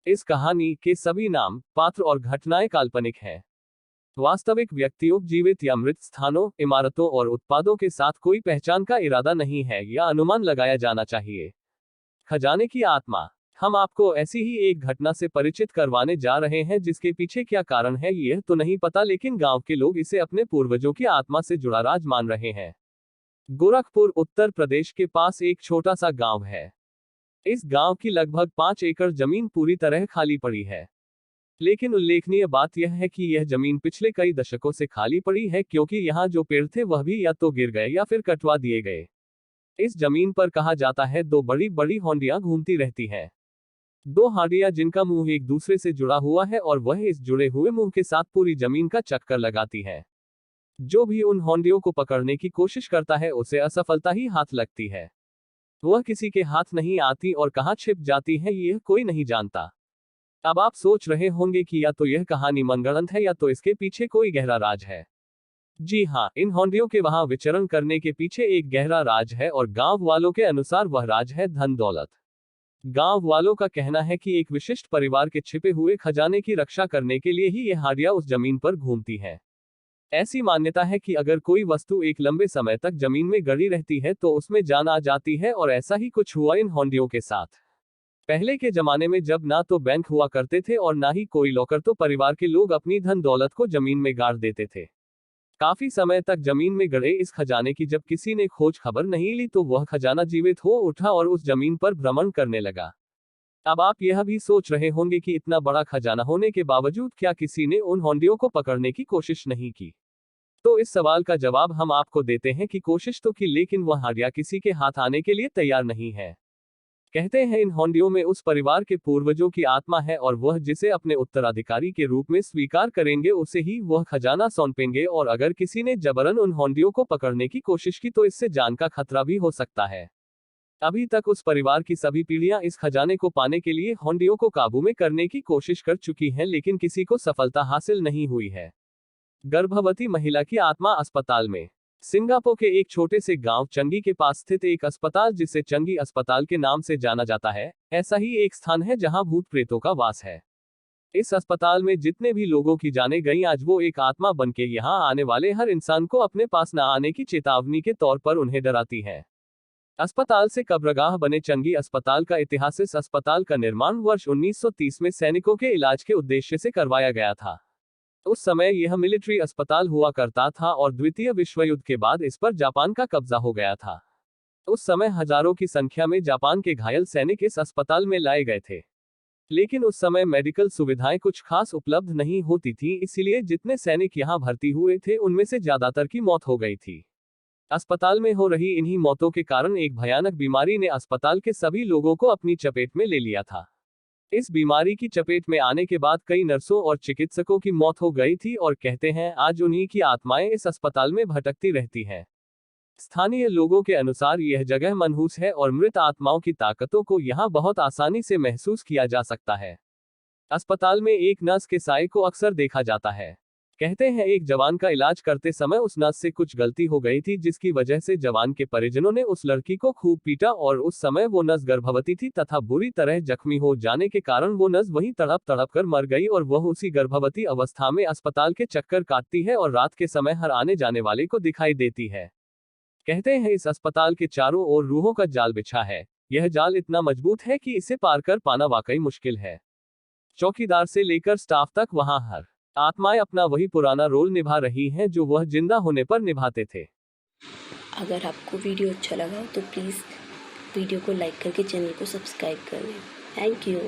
इस कहानी के सभी नाम, पात्र और घटनाएं काल्पनिक हैं। वास्तविक व्यक्तियों, जीवित या मृत स्थानों, इमारतों और उत्पादों के साथ कोई पहचान का इरादा नहीं है या अनुमान लगाया जाना चाहिए। खजाने की आत्मा। हम आपको ऐसी ही एक घटना से परिचित करवाने जा रहे हैं जिसके पीछे क्या कारण है यह तो नहीं पता, लेकिन गांव के लोग इसे अपने पूर्वजों की आत्मा से जुड़ा राज मान रहे हैं। गोरखपुर, उत्तर प्रदेश के पास एक छोटा सा गांव है। इस गांव की लगभग 5 एकड़ जमीन पूरी तरह खाली पड़ी है। लेकिन उल्लेखनीय बात यह है कि यह जमीन पिछले कई दशकों से खाली पड़ी है, क्योंकि यहाँ जो पेड़ थे वह भी या तो गिर गए या फिर कटवा दिए गए। इस जमीन पर कहा जाता है दो बड़ी बड़ी होंडियां घूमती रहती हैं। दो हांडियां जिनका मुंह एक दूसरे से जुड़ा हुआ है और वह इस जुड़े हुए मुंह के साथ पूरी जमीन का चक्कर लगाती है। जो भी उन होंडियों को पकड़ने की कोशिश करता है उसे असफलता ही हाथ लगती है। वह किसी के हाथ नहीं आती और कहाँ छिप जाती है यह कोई नहीं जानता। अब आप सोच रहे होंगे कि या तो यह कहानी मनगढ़ंत है या तो इसके पीछे कोई गहरा राज है। जी हाँ, इन होंडियों के वहां विचरण करने के पीछे एक गहरा राज है और गांव वालों के अनुसार वह राज है धन दौलत। गांव वालों का कहना है कि एक विशिष्ट परिवार के छिपे हुए खजाने की रक्षा करने के लिए ही ये हांडियां उस जमीन पर घूमती हैं। ऐसी मान्यता है कि अगर कोई वस्तु एक लंबे समय तक जमीन में गड़ी रहती है तो उसमें जान आ जाती है, और ऐसा ही कुछ हुआ इन होंडियों के साथ। पहले के जमाने में जब ना तो बैंक हुआ करते थे और ना ही कोई लॉकर, तो परिवार के लोग अपनी धन दौलत को जमीन में गाड़ देते थे। काफी समय तक जमीन में गड़े इस खजाने की जब किसी ने खोज खबर नहीं ली तो वह खजाना जीवित हो उठा और उस जमीन पर भ्रमण करने लगा। अब आप यह भी सोच रहे होंगे कि इतना बड़ा खजाना होने के बावजूद क्या किसी ने उन होंडियों को पकड़ने की कोशिश नहीं की। तो इस सवाल का जवाब हम आपको देते हैं कि कोशिश तो की, लेकिन वह हांडिया किसी के हाथ आने के लिए तैयार नहीं है। कहते हैं इन होंडियों में उस परिवार के पूर्वजों की आत्मा है और वह जिसे अपने उत्तराधिकारी के रूप में स्वीकार करेंगे उसे ही वह खजाना सौंपेंगे, और अगर किसी ने जबरन उन होंडियों को पकड़ने की कोशिश की तो इससे जान का खतरा भी हो सकता है। अभी तक उस परिवार की सभी पीढ़ियां इस खजाने को पाने के लिए होंडियों को काबू में करने की कोशिश कर चुकी हैं, लेकिन किसी को सफलता हासिल नहीं हुई है। गर्भवती महिला की आत्मा अस्पताल में। सिंगापुर के एक छोटे से गांव चंगी के पास स्थित एक अस्पताल, जिसे चंगी अस्पताल के नाम से जाना जाता है, ऐसा ही एक स्थान है जहां भूत प्रेतों का वास है। इस अस्पताल में जितने भी लोगों की जानें गई, आज वो एक आत्मा बनके यहां आने वाले हर इंसान को अपने पास न आने की चेतावनी के तौर पर उन्हें डराती है। अस्पताल से कब्रगाह बने चंगी अस्पताल का इतिहास। इस अस्पताल का निर्माण वर्ष 1930 में सैनिकों के इलाज के उद्देश्य से करवाया गया था। उस समय यह मिलिट्री अस्पताल हुआ करता था और द्वितीय विश्व युद्ध के बाद इस पर जापान का कब्जा हो गया था। उस समय हजारों की संख्या में जापान के घायल सैनिक इस अस्पताल में लाए गए थे, लेकिन उस समय मेडिकल सुविधाएं कुछ खास उपलब्ध नहीं होती थी, इसलिए जितने सैनिक यहां भर्ती हुए थे उनमें से ज्यादातर की मौत हो गई थी। अस्पताल में हो रही इन्हीं मौतों के कारण एक भयानक बीमारी ने अस्पताल के सभी लोगों को अपनी चपेट में ले लिया था। इस बीमारी की चपेट में आने के बाद कई नर्सों और चिकित्सकों की मौत हो गई थी, और कहते हैं आज उन्हीं की आत्माएं इस अस्पताल में भटकती रहती हैं। स्थानीय लोगों के अनुसार यह जगह मनहूस है और मृत आत्माओं की ताकतों को यहां बहुत आसानी से महसूस किया जा सकता है। अस्पताल में एक नर्स के साए को अक्सर देखा जाता है। कहते हैं एक जवान का इलाज करते समय उस नर्स से कुछ गलती हो गई थी, जिसकी वजह से जवान के परिजनों ने उस लड़की को खूब पीटा, और उस समय वो नर्स गर्भवती थी तथा बुरी तरह जख्मी हो जाने के कारण वो नर्स वहीं तड़प तड़प कर मर गई, और वह उसी गर्भवती अवस्था में अस्पताल के चक्कर काटती है और रात के समय हर आने जाने वाले को दिखाई देती है। कहते हैं इस अस्पताल के चारों ओर रूहों का जाल बिछा है। यह जाल इतना मजबूत है कि इसे पार कर पाना वाकई मुश्किल है। चौकीदार से लेकर स्टाफ तक वहां हर आत्माएं अपना वही पुराना रोल निभा रही हैं जो वह जिंदा होने पर निभाते थे। अगर आपको वीडियो अच्छा लगा तो प्लीज़ वीडियो को लाइक करके चैनल को सब्सक्राइब कर लें। Thank you.